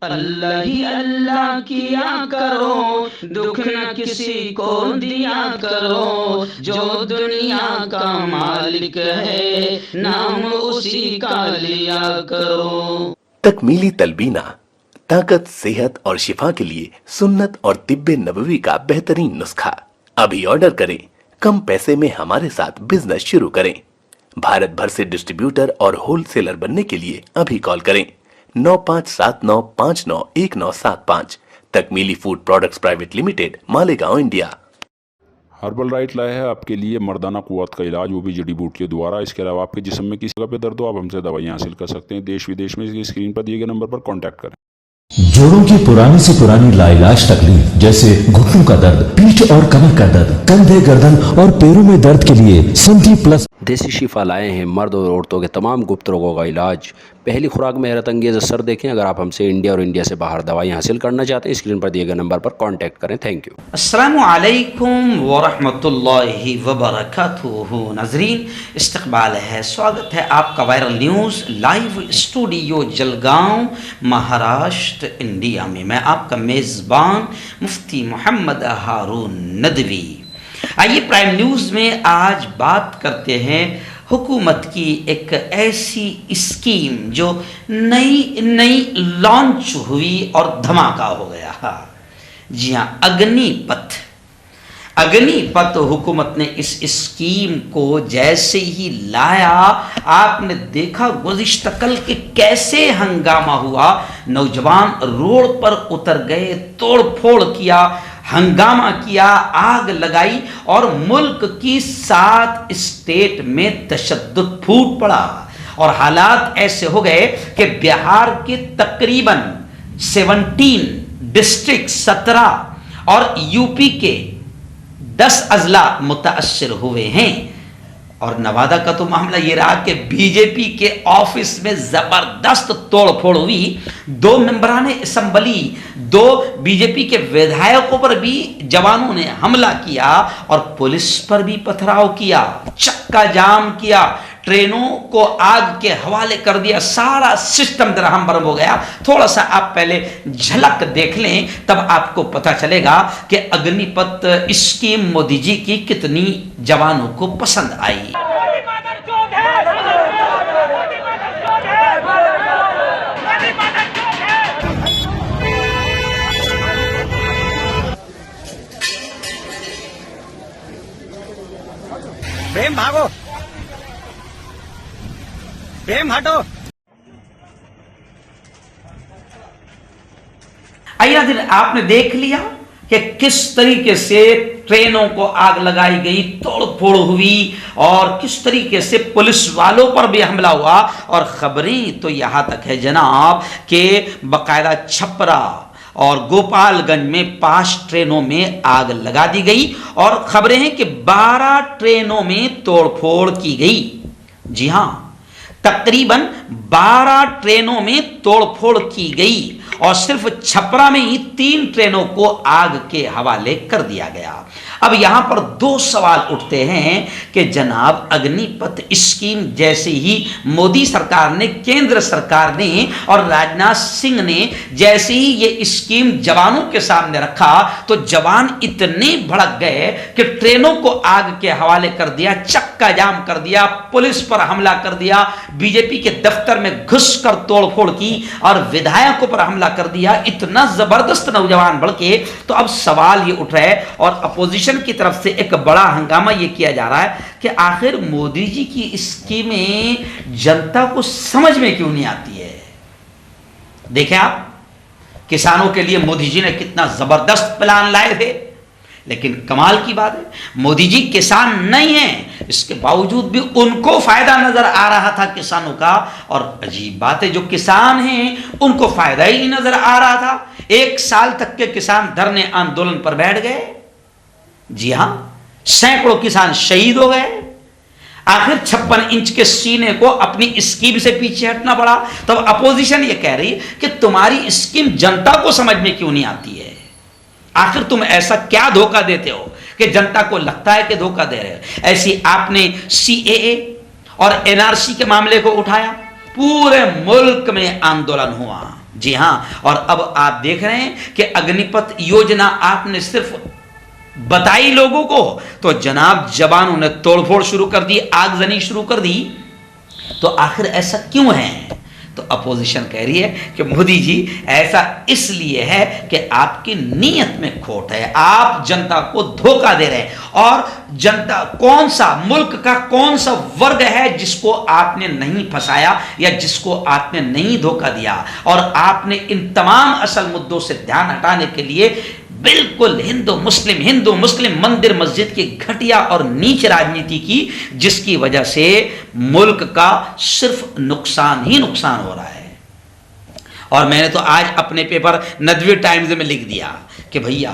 अल्लाह ही अल्लाह किया करो, दुख न किसी को दिया करो, जो दुनिया का मालिक है नाम उसी का लिया करो। तकमीली तलबीना, ताकत, सेहत और शिफा के लिए सुन्नत और तिब्बे नबवी का बेहतरीन नुस्खा। अभी ऑर्डर करें, कम पैसे में हमारे साथ बिजनेस शुरू करें। भारत भर से डिस्ट्रीब्यूटर और होलसेलर बनने के लिए अभी कॉल करें 9579591975। Takmili food products private limited, Malegaon, India. Herbal right लाया है आपके लिए मर्दाना कुव्वत का इलाज, वो भी जड़ी बूटियों द्वारा। इसके अलावा आपके जिस्म में किसी जगह पे दर्द हो, आप हमसे दवाइयाँ हासिल कर सकते हैं। देश विदेश में इसकी स्क्रीन पर दिए गए नंबर पर कॉन्टैक्ट करें। जोड़ों की पुरानी से पुरानी लाइलाज तकलीफ जैसे घुटनों का दर्द, पीठ और कमर का दर्द, कंधे, गर्दन और पैरों में दर्द के लिए संधि प्लस देसी शिफा लाए हैं मर्द और औरतों के तमाम गुप्त रोगों का इलाज। पहली खुराक में हैरत अंगेज असर देखें। अगर आप हमसे इंडिया और इंडिया से बाहर दवाई हासिल करना चाहते हैं, स्क्रीन पर दिए गए नंबर पर कांटेक्ट करें। Thank you. अस्सलामु अलैकुम वरहमतुल्लाहि वबरकातुहू। नाज़रीन, इस्तकबाल है, स्वागत है आपका viral news live studio Jalgaon, Maharashtra, India में। मैं आपका मेज़बान मुफ्ती मोहम्मद हारून नदवी। आइए प्राइम न्यूज़ में आज बात करते हैं हुकूमत की एक ऐसी स्कीम जो नई लॉन्च हुई और धमाका हो गया। जी हाँ, अग्निपथ हुकूमत ने इस स्कीम को जैसे ही लाया, आपने देखा गुज़िश्ता कल के कैसे हंगामा हुआ। नौजवान रोड पर उतर गए, तोड़ फोड़ किया, हंगामा किया, आग लगाई और मुल्क की 7 स्टेट में तशद्दुद फूट पड़ा। और हालात ऐसे हो गए कि बिहार के तकरीबन 17 डिस्ट्रिक्ट 17 और यूपी के 10 अजला मुताअस्सिर हुए हैं। और नवादा का तो मामला ये रहा कि बीजेपी के ऑफिस में जबरदस्त तोड़फोड़ हुई। 2 मेंबरान असेंबली, 2 बीजेपी के विधायकों पर भी जवानों ने हमला किया और पुलिस पर भी पथराव किया, चक्का जाम किया, ट्रेनों को आग के हवाले कर दिया, सारा सिस्टम दरहम बरहम हो गया। थोड़ा सा आप पहले झलक देख लें, तब आपको पता चलेगा कि अग्निपथ स्कीम मोदी जी की कितनी जवानों को पसंद आई। प्रेम भागो, प्रेम हटो। आइए, आपने देख लिया कि किस तरीके से ट्रेनों को आग लगाई गई, तोड़ फोड़ हुई और किस तरीके से पुलिस वालों पर भी हमला हुआ। और खबरें तो यहां तक है जनाब कि बकायदा छपरा और गोपालगंज में 5 ट्रेनों में आग लगा दी गई और खबरें हैं कि 12 ट्रेनों में तोड़फोड़ की गई। जी हां, तकरीबन 12 ट्रेनों में तोड़फोड़ की गई और सिर्फ छपरा में ही 3 ट्रेनों को आग के हवाले कर दिया गया। अब यहां पर 2 सवाल उठते हैं कि जनाब अग्निपथ स्कीम जैसे ही मोदी सरकार ने, केंद्र सरकार ने और राजनाथ सिंह ने जैसे ही ये स्कीम जवानों के सामने रखा तो जवान इतने भड़क गए कि ट्रेनों को आग के हवाले कर दिया, चक्का जाम कर दिया, पुलिस पर हमला कर दिया, बीजेपी के दफ्तर में घुसकर तोड़फोड़ की और विधायकों पर हमला कर दिया। इतना जबरदस्त नौजवान भड़के। तो अब सवाल ये उठ रहा है और अपोजिशन की तरफ से एक बड़ा हंगामा ये किया जा रहा है कि आखिर मोदी जी की स्कीमें जनता को समझ में क्यों नहीं आती है। देखें आप, किसानों के लिए मोदी जी ने कितना जबरदस्त प्लान लाए थे, लेकिन कमाल की बात है मोदी जी किसान नहीं है, इसके बावजूद भी उनको फायदा नजर आ रहा था किसानों का। और अजीब बात है, जो किसान हैं उनको फायदा ही नहीं नजर आ रहा था। 1 साल तक के किसान धरने आंदोलन पर बैठ गए। जी हां, सैकड़ों किसान शहीद हो गए। आखिर 56 इंच के सीने को अपनी स्कीम से पीछे हटना पड़ा। तब अपोजिशन ये कह रही कि तुम्हारी स्कीम जनता को समझ में क्यों नहीं आती है। आखिर तुम ऐसा क्या धोखा देते हो कि जनता को लगता है कि धोखा दे रहे हो। ऐसी आपने सीएए और एनआरसी के मामले को उठाया, पूरे मुल्क में आंदोलन हुआ। जी हाँ, और अब आप देख रहे हैं कि अग्निपथ योजना आपने सिर्फ बताई लोगों को, तो जनाब जवानों ने तोड़फोड़ शुरू कर दी, आगजनी शुरू कर दी। तो आखिर ऐसा क्यों है? तो अपोजिशन कह रही है कि मोदी जी ऐसा इसलिए है कि आपकी नीयत में खोट है, आप जनता को धोखा दे रहे हैं। और जनता कौन सा, मुल्क का कौन सा वर्ग है जिसको आपने नहीं फंसाया या जिसको आपने नहीं धोखा दिया? और आपने इन तमाम असल मुद्दों से ध्यान हटाने के लिए बिल्कुल हिंदू मुस्लिम मंदिर मस्जिद की घटिया और नीच राजनीति की, जिसकी वजह से मुल्क का सिर्फ नुकसान ही नुकसान हो रहा है। और मैंने तो आज अपने पेपर नदवी टाइम्स में लिख दिया कि भैया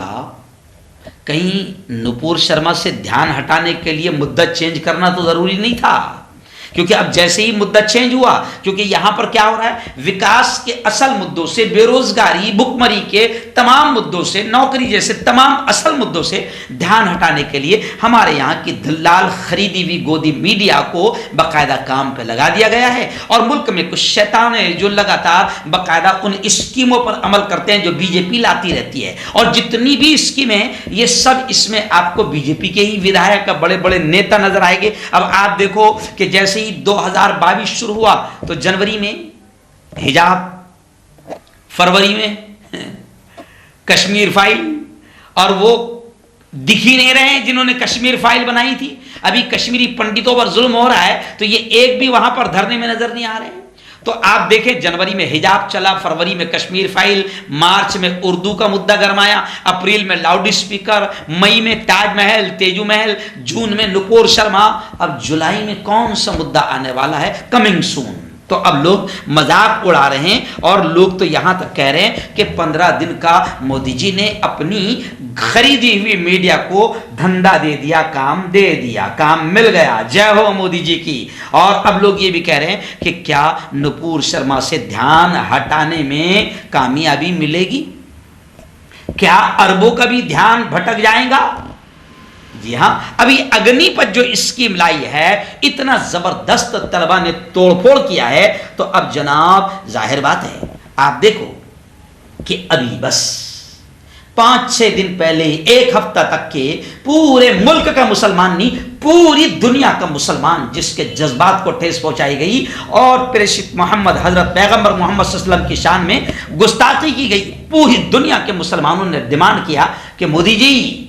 कहीं नुपुर शर्मा से ध्यान हटाने के लिए मुद्दा चेंज करना तो जरूरी नहीं था, क्योंकि अब जैसे ही मुद्दा चेंज हुआ, क्योंकि यहां पर क्या हो रहा है, विकास के असल मुद्दों से, बेरोजगारी, भुखमरी के तमाम मुद्दों से, नौकरी जैसे तमाम असल मुद्दों से ध्यान हटाने के लिए हमारे यहां की दलाल खरीदी हुई गोदी मीडिया को बाकायदा काम पे लगा दिया गया है। और मुल्क में कुछ शैतान है जो लगातार बाकायदा उन स्कीमों पर अमल करते हैं जो बीजेपी लाती रहती है। और जितनी भी स्कीमें, ये सब इसमें आपको बीजेपी के ही विधायक, बड़े बड़े नेता नजर आएंगे। अब आप देखो कि जैसे 2022 शुरू हुआ तो जनवरी में हिजाब, फरवरी में कश्मीर फाइल, और वो दिख ही नहीं रहे हैं जिन्होंने कश्मीर फाइल बनाई थी। अभी कश्मीरी पंडितों पर जुल्म हो रहा है तो ये एक भी वहां पर धरने में नजर नहीं आ रहे हैं। तो आप देखें, जनवरी में हिजाब चला, फरवरी में कश्मीर फाइल, मार्च में उर्दू का मुद्दा गरमाया, अप्रैल में लाउड स्पीकर, मई में ताजमहल, तेजू महल, जून में नुपुर शर्मा। अब जुलाई में कौन सा मुद्दा आने वाला है? Coming soon. तो अब लोग मजाक उड़ा रहे हैं और लोग तो यहां तक कह रहे हैं कि 15 दिन का मोदी जी ने अपनी खरीदी हुई मीडिया को धंधा दे दिया, काम दे दिया, काम मिल गया, जय हो मोदी जी की। और अब लोग ये भी कह रहे हैं कि क्या नुपुर शर्मा से ध्यान हटाने में कामयाबी मिलेगी? क्या अरबों का भी ध्यान भटक जाएगा? जी हां, अभी अग्निपथ जो स्कीम लाई है, इतना जबरदस्त तलबा ने तोड़फोड़ किया है। तो अब जनाब जाहिर बात है, आप देखो कि अभी बस 5-6 दिन पहले, एक हफ्ता तक के पूरे मुल्क का मुसलमान नहीं, पूरी दुनिया का मुसलमान जिसके जज्बात को ठेस पहुंचाई गई और प्रेषित मोहम्मद, हजरत पैगंबर मोहम्मद सल्लल्लाहु अलैहि वसल्लम की शान में गुस्ताखी की गई, पूरी दुनिया के मुसलमानों ने डिमांड किया कि मोदी जी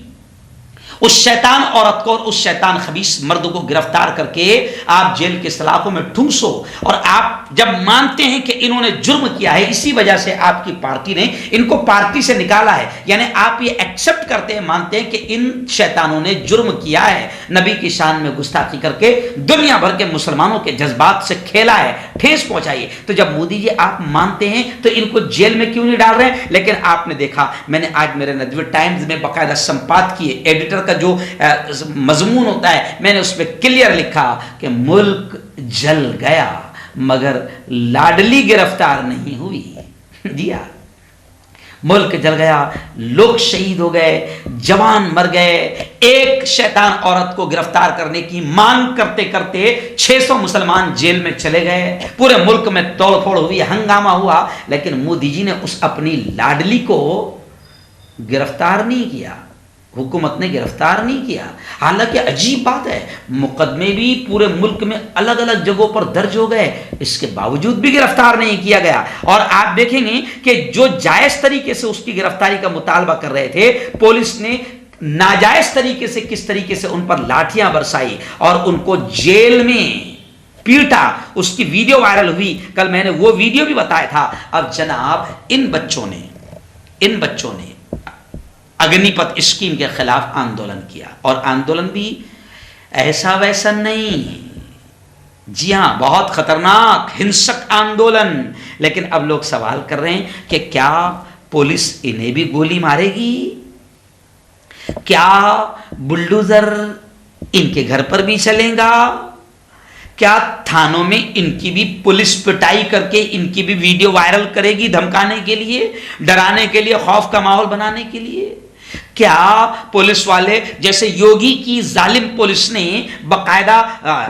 उस शैतान औरत को और उस शैतान खबीस मर्द को गिरफ्तार करके आप जेल के सलाखों में ठूंसो। और आप जब मानते हैं कि इन्होंने जुर्म किया है, इसी वजह से आपकी पार्टी ने इनको पार्टी से निकाला है, यानी आप ये एक्सेप्ट करते हैं, मानते हैं कि इन शैतानों ने जुर्म किया है, नबी की शान में गुस्ताखी करके दुनिया भर के मुसलमानों के जज्बात से खेला है, ठेस पहुंचाई। तो जब मोदी जी आप मानते हैं तो इनको जेल में क्यों नहीं डाल रहे हैं? लेकिन आपने देखा, मैंने आज मेरे नदवी टाइम्स में बाकायदा संपादकीय, एडिटर का जो मजमून होता है, मैंने उसमें क्लियर लिखा कि मुल्क जल गया मगर लाडली गिरफ्तार नहीं हुई। जी हाँ, मुल्क जल गया, लोग शहीद हो गए, जवान मर गए। एक शैतान औरत को गिरफ्तार करने की मांग करते करते 600 मुसलमान जेल में चले गए, पूरे मुल्क में तोड़फोड़ हुई, हंगामा हुआ, लेकिन मोदी जी ने उस अपनी लाडली को गिरफ्तार नहीं किया, हुकूमत ने गिरफ्तार नहीं किया। हालांकि अजीब बात है, मुकदमे भी पूरे मुल्क में अलग अलग जगहों पर दर्ज हो गए, इसके बावजूद भी गिरफ्तार नहीं किया गया। और आप देखेंगे कि जो जायज तरीके से उसकी गिरफ्तारी का मुतालबा कर रहे थे, पुलिस ने नाजायज तरीके से किस तरीके से उन पर लाठियां बरसाई और उनको जेल में पीटा, उसकी वीडियो वायरल हुई। कल मैंने वो वीडियो भी बताया था। अब जनाब इन बच्चों ने अग्निपथ स्कीम के खिलाफ आंदोलन किया, और आंदोलन भी ऐसा वैसा नहीं, जी हां, बहुत खतरनाक हिंसक आंदोलन। लेकिन अब लोग सवाल कर रहे हैं कि क्या पुलिस इन्हें भी गोली मारेगी? क्या बुलडोजर इनके घर पर भी चलेगा? क्या थानों में इनकी भी पुलिस पिटाई करके इनकी भी वीडियो वायरल करेगी, धमकाने के लिए, डराने के लिए, खौफ का माहौल बनाने के लिए? क्या पुलिस वाले जैसे योगी की जालिम पुलिस ने बकायदा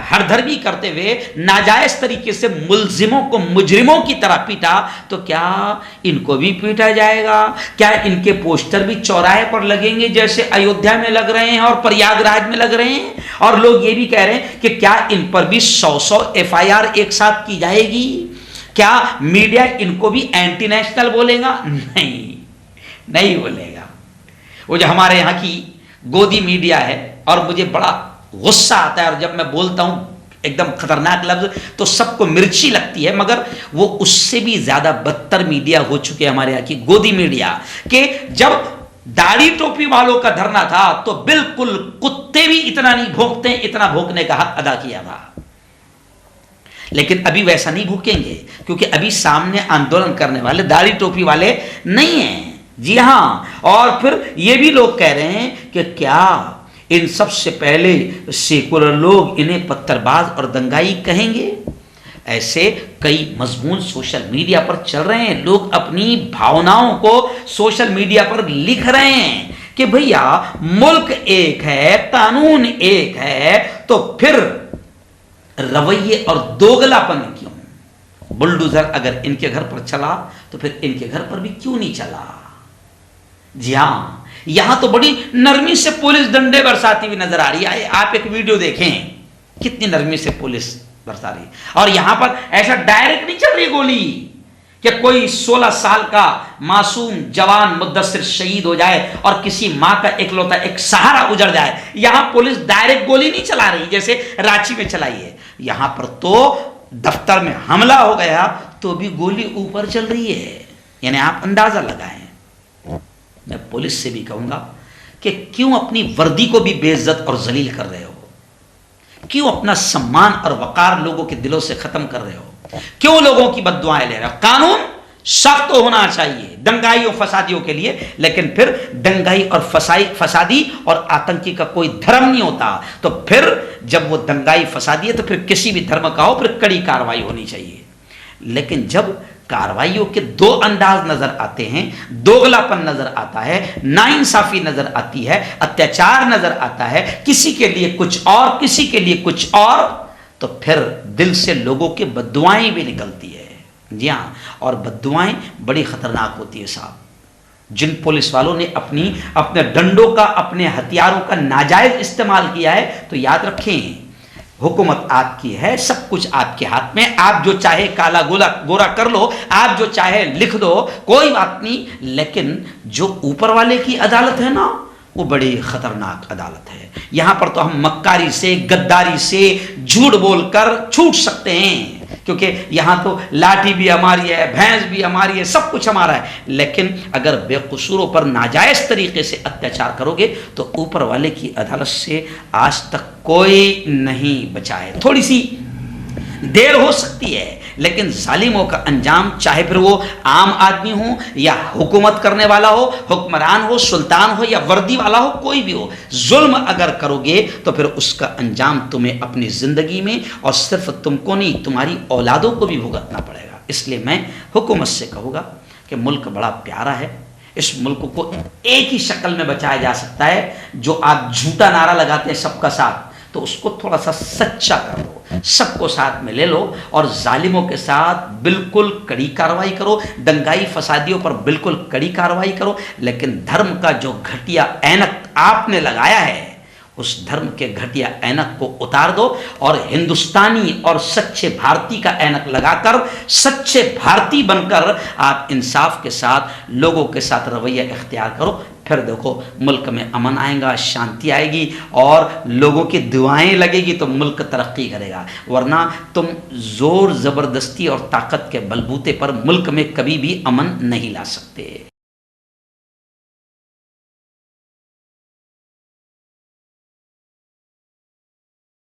हरधर्मी करते हुए नाजायज तरीके से मुलजिमों को मुजरिमों की तरह पीटा, तो क्या इनको भी पीटा जाएगा? क्या इनके पोस्टर भी चौराहे पर लगेंगे जैसे अयोध्या में लग रहे हैं और प्रयागराज में लग रहे हैं? और लोग ये भी कह रहे हैं कि क्या इन पर भी 100 FIR एक साथ की जाएगी? क्या मीडिया इनको भी एंटी नेशनल बोलेगा? नहीं बोलेगा। वो जो हमारे यहाँ की गोदी मीडिया है, और मुझे बड़ा गुस्सा आता है, और जब मैं बोलता हूं एकदम खतरनाक लफ्ज तो सबको मिर्ची लगती है, मगर वो उससे भी ज्यादा बदतर मीडिया हो चुके हैं हमारे यहाँ की गोदी मीडिया, कि जब दाढ़ी टोपी वालों का धरना था तो बिल्कुल कुत्ते भी इतना नहीं भौंकते, इतना भौंकने का हक अदा किया था। लेकिन अभी वैसा नहीं भूकेंगे, क्योंकि अभी सामने आंदोलन करने वाले दाढ़ी टोपी वाले नहीं हैं। जी हां, और फिर ये भी लोग कह रहे हैं कि क्या इन सब से पहले सेकुलर लोग इन्हें पत्थरबाज और दंगाई कहेंगे? ऐसे कई मजमून सोशल मीडिया पर चल रहे हैं। लोग अपनी भावनाओं को सोशल मीडिया पर लिख रहे हैं कि भैया मुल्क एक है, कानून एक है, तो फिर रवैये और दोगलापन क्यों? बुलडोजर अगर इनके घर पर चला तो फिर इनके घर पर भी क्यों नहीं चला? जी हां, यहां तो बड़ी नरमी से पुलिस डंडे बरसाती हुई नजर आ रही है। आप एक वीडियो देखें, कितनी नरमी से पुलिस बरसा रही, और यहां पर ऐसा डायरेक्ट नहीं चल रही गोली कि कोई 16 साल का मासूम जवान मुद्दस्सिर शहीद हो जाए और किसी मां का इकलौता एक सहारा उजड़ जाए। यहां पुलिस डायरेक्ट गोली नहीं चला रही जैसे रांची में चलाई है। यहां पर तो दफ्तर में हमला हो गया तो भी गोली ऊपर चल रही है। यानी आप अंदाजा लगाएं। मैं पुलिस से भी कहूंगा कि क्यों अपनी वर्दी को भी बेइज्जत और जलील कर रहे हो? क्यों अपना सम्मान और वकार लोगों के दिलों से खत्म कर रहे हो? क्यों लोगों की बद्दुआएं ले रहे हो? कानून सख्त तो होना चाहिए दंगाई और फसादियों के लिए, लेकिन फिर दंगाई और फसादी और आतंकी का कोई धर्म नहीं होता। तो फिर जब वो दंगाई फसादी है तो फिर किसी भी धर्म का हो, फिर कड़ी कार्रवाई होनी चाहिए। लेकिन जब कार्रवाइयों के दो अंदाज नजर आते हैं, दोगलापन नजर आता है, नाइंसाफी नजर आती है, अत्याचार नजर आता है, किसी के लिए कुछ और किसी के लिए कुछ और, तो फिर दिल से लोगों की बद्दुआएं भी निकलती है। जी हां, और बद्दुआएं बड़ी खतरनाक होती है साहब। जिन पुलिस वालों ने अपने डंडों का, अपने हथियारों का नाजायज इस्तेमाल किया है, तो याद रखें हुकूमत आपकी है, सब कुछ आपके हाथ में। आप जो चाहे काला गोरा कर लो, आप जो चाहे लिख दो, कोई बात नहीं। लेकिन जो ऊपर वाले की अदालत है ना, वो बड़ी खतरनाक अदालत है। यहां पर तो हम मक्कारी से, गद्दारी से, झूठ बोलकर छूट सकते हैं, क्योंकि यहां तो लाठी भी हमारी है, भैंस भी हमारी है, सब कुछ हमारा है। लेकिन अगर बेकसूरों पर नाजायज तरीके से अत्याचार करोगे तो ऊपर वाले की अदालत से आज तक कोई नहीं बचा है। थोड़ी सी देर हो सकती है, लेकिन जालिमों का अंजाम, चाहे फिर वो आम आदमी हो या हुकूमत करने वाला हो, हुक्मरान हो, सुल्तान हो या वर्दी वाला हो, कोई भी हो, जुल्म अगर करोगे तो फिर उसका अंजाम तुम्हें अपनी जिंदगी में, और सिर्फ तुमको नहीं, तुम्हारी औलादों को भी भुगतना पड़ेगा। इसलिए मैं हुकूमत से कहूँगा कि मुल्क बड़ा प्यारा है, इस मुल्क को एक ही शक्ल में बचाया जा सकता है। जो आप झूठा नारा लगाते हैं सबका साथ, तो उसको थोड़ा सा सच्चा कर दो, सबको साथ में ले लो, और जालिमों के साथ बिल्कुल कड़ी कार्रवाई करो, दंगाई फसादियों पर बिल्कुल कड़ी कार्रवाई करो। लेकिन धर्म का जो घटिया ऐनक आपने लगाया है, उस धर्म के घटिया ऐनक को उतार दो, और हिंदुस्तानी और सच्चे भारतीय का ऐनक लगाकर सच्चे भारतीय बनकर आप इंसाफ के साथ लोगों के साथ रवैया इख्तियार करो। फिर देखो मुल्क में अमन आएगा, शांति आएगी, और लोगों की दुआएं लगेगी तो मुल्क तरक्की करेगा। वरना तुम जोर ज़बरदस्ती और ताकत के बलबूते पर मुल्क में कभी भी अमन नहीं ला सकते।